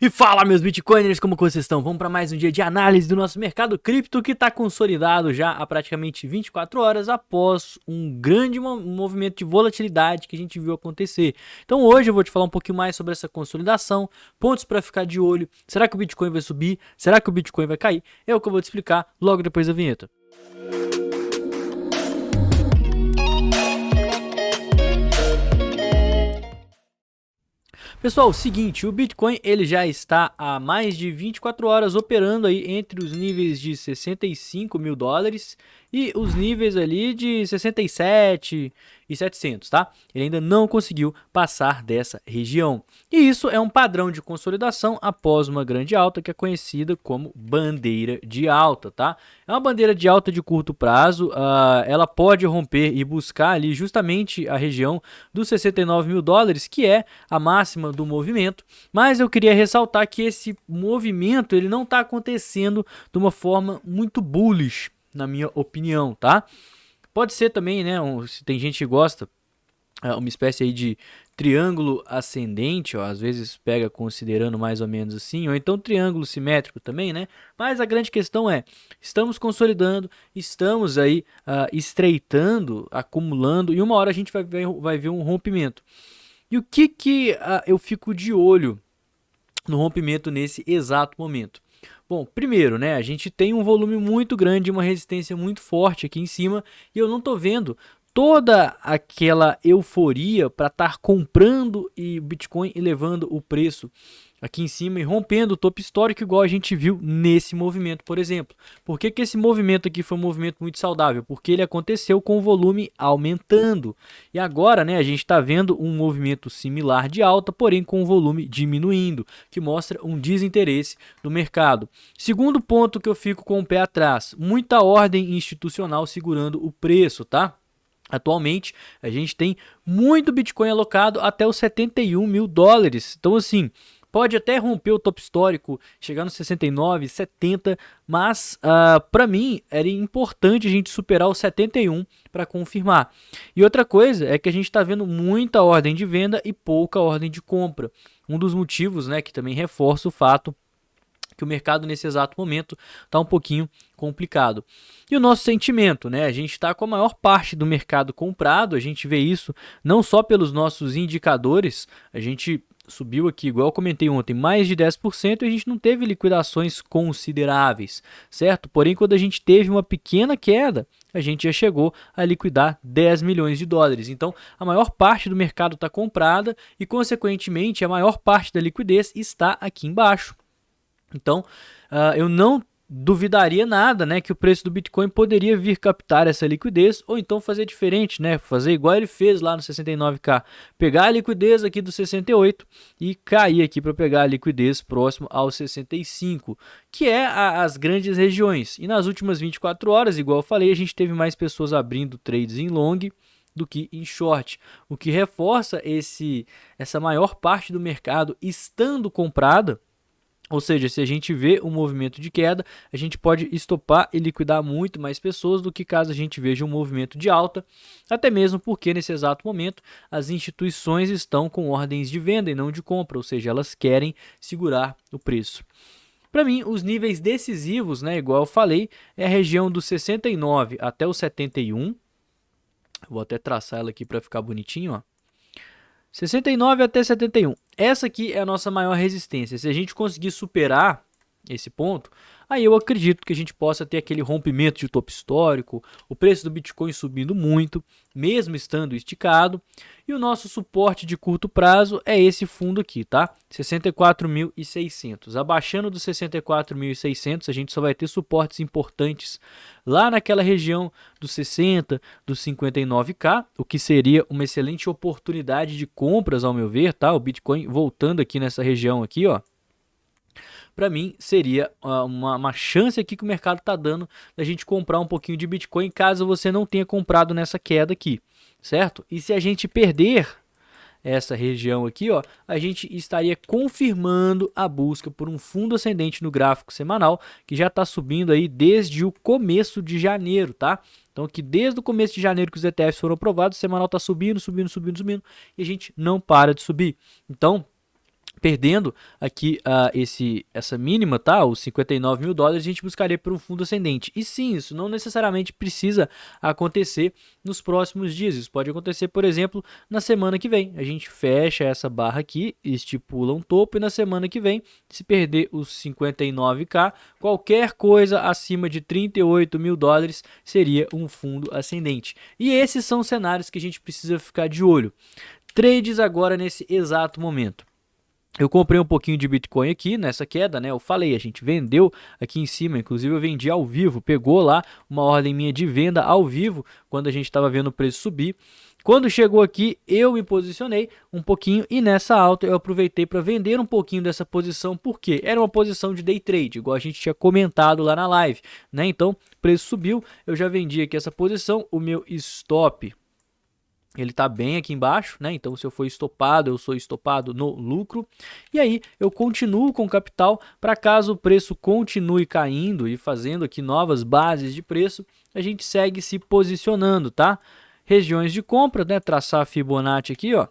E fala, meus bitcoiners, como que vocês estão? Vamos para mais um dia de análise do nosso mercado cripto que está consolidado já há praticamente 24 horas após um grande movimento de volatilidade que a gente viu acontecer. Então hoje eu vou te falar um pouquinho mais sobre essa consolidação, pontos para ficar de olho, será que o Bitcoin vai subir, será que o Bitcoin vai cair? É o que eu vou te explicar logo depois da vinheta. Pessoal, seguinte, o Bitcoin ele já está há mais de 24 horas operando aí entre os níveis de 65 mil dólares e os níveis ali de 67.700, tá? Ele ainda não conseguiu passar dessa região. E isso é um padrão de consolidação após uma grande alta que é conhecida como bandeira de alta, tá? É uma bandeira de alta de curto prazo, ela pode romper e buscar ali justamente a região dos 69 mil dólares, que é a máxima do movimento, mas eu queria ressaltar que esse movimento ele não está acontecendo de uma forma muito bullish, na minha opinião, tá? Pode ser também, né, se tem gente que gosta, uma espécie aí de triângulo ascendente, ó, às vezes pega considerando mais ou menos assim, ou então triângulo simétrico também, né? Mas a grande questão é, estamos consolidando, estamos aí estreitando, acumulando, e uma hora a gente vai ver um rompimento. E o que eu fico de olho no rompimento nesse exato momento? Bom, primeiro, né, a gente tem um volume muito grande, uma resistência muito forte aqui em cima, e eu não tô vendo toda aquela euforia para estar comprando o Bitcoin e levando o preço aqui em cima e rompendo o topo histórico igual a gente viu nesse movimento, por exemplo. Por que esse movimento aqui foi um movimento muito saudável? Porque ele aconteceu com o volume aumentando. E agora, né, a gente está vendo um movimento similar de alta, porém com o volume diminuindo, que mostra um desinteresse do mercado. Segundo ponto que eu fico com o pé atrás, muita ordem institucional segurando o preço, tá? Atualmente, a gente tem muito Bitcoin alocado até os 71 mil dólares. Então, assim, pode até romper o topo histórico, chegar nos 69, 70, mas para mim era importante a gente superar os 71 para confirmar. E outra coisa é que a gente está vendo muita ordem de venda e pouca ordem de compra. Um dos motivos, né, que também reforça o fato que o mercado nesse exato momento está um pouquinho complicado. E o nosso sentimento, né? A gente está com a maior parte do mercado comprado, a gente vê isso não só pelos nossos indicadores, a gente subiu aqui, igual eu comentei ontem, mais de 10% e a gente não teve liquidações consideráveis, certo? Porém, quando a gente teve uma pequena queda, a gente já chegou a liquidar 10 milhões de dólares. Então, a maior parte do mercado está comprada e, consequentemente, a maior parte da liquidez está aqui embaixo. Então, eu não duvidaria nada, né, que o preço do Bitcoin poderia vir captar essa liquidez ou então fazer diferente, né, fazer igual ele fez lá no 69K, pegar a liquidez aqui do 68 e cair aqui para pegar a liquidez próximo ao 65, que é as grandes regiões. E nas últimas 24 horas, igual eu falei, a gente teve mais pessoas abrindo trades em long do que em short, o que reforça essa maior parte do mercado estando comprada. Ou seja, se a gente vê um movimento de queda, a gente pode estopar e liquidar muito mais pessoas do que caso a gente veja um movimento de alta, até mesmo porque nesse exato momento as instituições estão com ordens de venda e não de compra, ou seja, elas querem segurar o preço. Para mim, os níveis decisivos, né, igual eu falei, é a região dos 69 até os 71. Vou até traçar ela aqui para ficar bonitinho, ó. 69 até 71. Essa aqui é a nossa maior resistência. Se a gente conseguir superar esse ponto, aí eu acredito que a gente possa ter aquele rompimento de topo histórico, o preço do Bitcoin subindo muito, mesmo estando esticado, e o nosso suporte de curto prazo é esse fundo aqui, tá? 64.600. Abaixando dos 64.600, a gente só vai ter suportes importantes lá naquela região dos 60, dos 59K, o que seria uma excelente oportunidade de compras, ao meu ver, tá? O Bitcoin voltando aqui nessa região aqui, ó. Para mim, seria uma chance aqui que o mercado está dando da gente comprar um pouquinho de Bitcoin, caso você não tenha comprado nessa queda aqui, certo? E se a gente perder essa região aqui, ó, a gente estaria confirmando a busca por um fundo ascendente no gráfico semanal, que já está subindo aí desde o começo de janeiro, tá? Então, que desde o começo de janeiro que os ETFs foram aprovados, o semanal está subindo, subindo, subindo, subindo, e a gente não para de subir. Então, Perdendo aqui essa mínima, tá? Os 59 mil dólares, a gente buscaria por um fundo ascendente. E sim, isso não necessariamente precisa acontecer nos próximos dias. Isso pode acontecer, por exemplo, na semana que vem. A gente fecha essa barra aqui, estipula um topo, e na semana que vem, se perder os 59k, qualquer coisa acima de 38 mil dólares seria um fundo ascendente. E esses são os cenários que a gente precisa ficar de olho. Trades agora nesse exato momento. Eu comprei um pouquinho de Bitcoin aqui nessa queda, né? Eu falei, a gente vendeu aqui em cima, inclusive eu vendi ao vivo, pegou lá uma ordem minha de venda ao vivo quando a gente estava vendo o preço subir. Quando chegou aqui, eu me posicionei um pouquinho e nessa alta eu aproveitei para vender um pouquinho dessa posição, porque era uma posição de day trade, igual a gente tinha comentado lá na live, né? Então, o preço subiu, eu já vendi aqui essa posição, o meu stop ele tá bem aqui embaixo, né? Então, se eu for estopado, eu sou estopado no lucro. E aí, eu continuo com capital para caso o preço continue caindo e fazendo aqui novas bases de preço, a gente segue se posicionando, tá? Regiões de compra, né? Traçar a Fibonacci aqui, ó.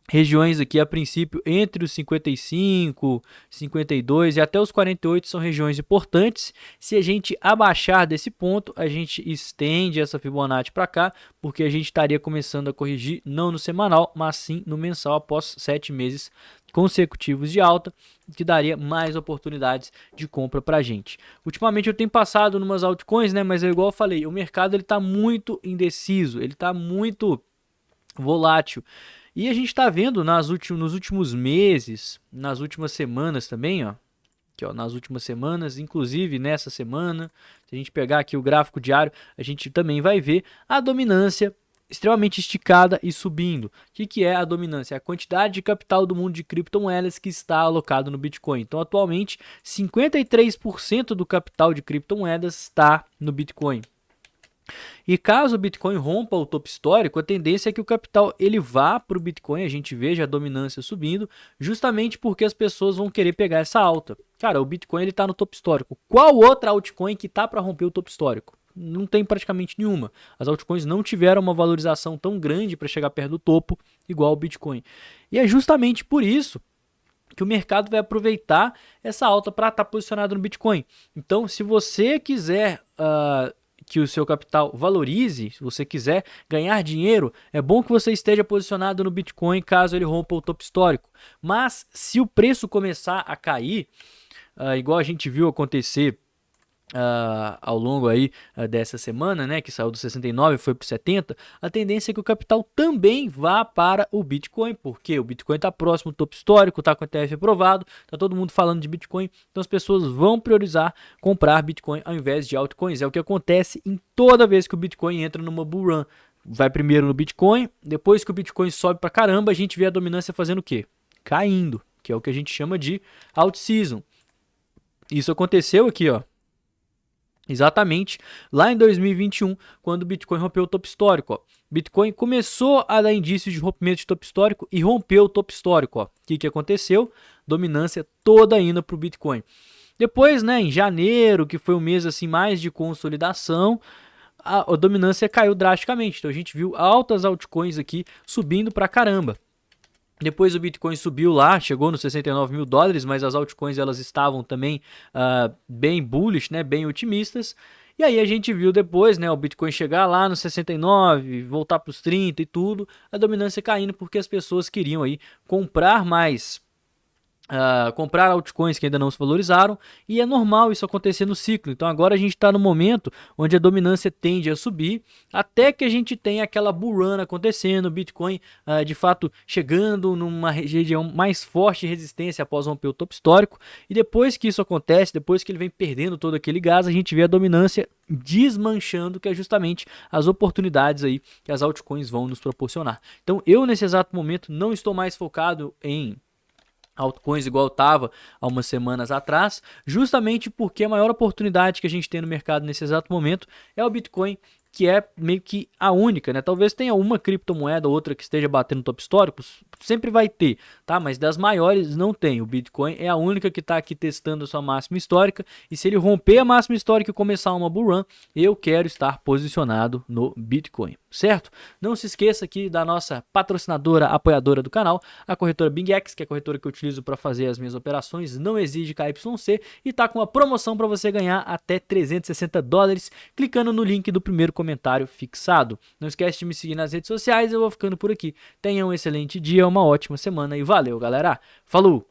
Regiões aqui, a princípio, entre os 55, 52 e até os 48 são regiões importantes. Se a gente abaixar desse ponto, a gente estende essa Fibonacci para cá, porque a gente estaria começando a corrigir não no semanal, mas sim no mensal após 7 meses consecutivos de alta, que daria mais oportunidades de compra para a gente. Ultimamente eu tenho passado numas altcoins, né? Mas é igual eu falei, o mercado ele está muito indeciso, ele está muito volátil. E a gente está vendo nos últimos meses, nas últimas semanas também, ó, aqui, ó, nas últimas semanas, inclusive nessa semana, se a gente pegar aqui o gráfico diário, a gente também vai ver a dominância extremamente esticada e subindo. O que é a dominância? É a quantidade de capital do mundo de criptomoedas que está alocado no Bitcoin. Então, atualmente, 53% do capital de criptomoedas está no Bitcoin. E caso o Bitcoin rompa o topo histórico, a tendência é que o capital ele vá para o Bitcoin, a gente veja a dominância subindo, justamente porque as pessoas vão querer pegar essa alta. Cara, o Bitcoin ele está no topo histórico. Qual outra altcoin que está para romper o topo histórico? Não tem praticamente nenhuma. As altcoins não tiveram uma valorização tão grande para chegar perto do topo, igual o Bitcoin. E é justamente por isso que o mercado vai aproveitar essa alta para estar posicionado no Bitcoin. Então, se você quiser que o seu capital valorize, se você quiser ganhar dinheiro, é bom que você esteja posicionado no Bitcoin caso ele rompa o topo histórico. Mas se o preço começar a cair, igual a gente viu acontecer ao longo aí dessa semana, né, que saiu do 69 e foi para 70, a tendência é que o capital também vá para o Bitcoin, porque o Bitcoin está próximo do topo histórico, está com o ETF aprovado, está todo mundo falando de Bitcoin, então as pessoas vão priorizar comprar Bitcoin ao invés de altcoins. É o que acontece em toda vez que o Bitcoin entra numa bull run. Vai primeiro no Bitcoin, depois que o Bitcoin sobe para caramba, a gente vê a dominância fazendo o quê? Caindo, que é o que a gente chama de alt season. Isso aconteceu aqui, ó. Exatamente lá em 2021, quando o Bitcoin rompeu o topo histórico. Ó. Bitcoin começou a dar indícios de rompimento de topo histórico e rompeu o topo histórico. O que aconteceu? Dominância toda indo para o Bitcoin. Depois, né, em janeiro, que foi um mês assim mais de consolidação, a dominância caiu drasticamente. Então a gente viu altas altcoins aqui subindo para caramba. Depois o Bitcoin subiu lá, chegou nos 69 mil dólares, mas as altcoins elas estavam também bem bullish, né, bem otimistas. E aí a gente viu depois, né, o Bitcoin chegar lá nos 69, voltar para os 30 e tudo, a dominância caindo porque as pessoas queriam aí comprar mais. Comprar altcoins que ainda não se valorizaram, e é normal isso acontecer no ciclo. Então agora a gente está no momento onde a dominância tende a subir, até que a gente tenha aquela bull run acontecendo, o Bitcoin de fato chegando numa região mais forte de resistência após romper o topo histórico, e depois que isso acontece, depois que ele vem perdendo todo aquele gás, a gente vê a dominância desmanchando, que é justamente as oportunidades aí que as altcoins vão nos proporcionar. Então eu nesse exato momento não estou mais focado em altcoins igual estava há umas semanas atrás, justamente porque a maior oportunidade que a gente tem no mercado nesse exato momento é o Bitcoin, que é meio que a única, né? Talvez tenha uma criptomoeda ou outra que esteja batendo top históricos, sempre vai ter, tá? Mas das maiores não tem. O Bitcoin é a única que está aqui testando a sua máxima histórica, e se ele romper a máxima histórica e começar uma bull run, eu quero estar posicionado no Bitcoin. certo? Não se esqueça aqui da nossa patrocinadora, apoiadora do canal, a corretora BingX, que é a corretora que eu utilizo para fazer as minhas operações, não exige KYC e tá com uma promoção para você ganhar até $360 clicando no link do primeiro comentário fixado. Não esquece de me seguir nas redes sociais, eu vou ficando por aqui. Tenha um excelente dia, uma ótima semana e valeu, galera. Falou!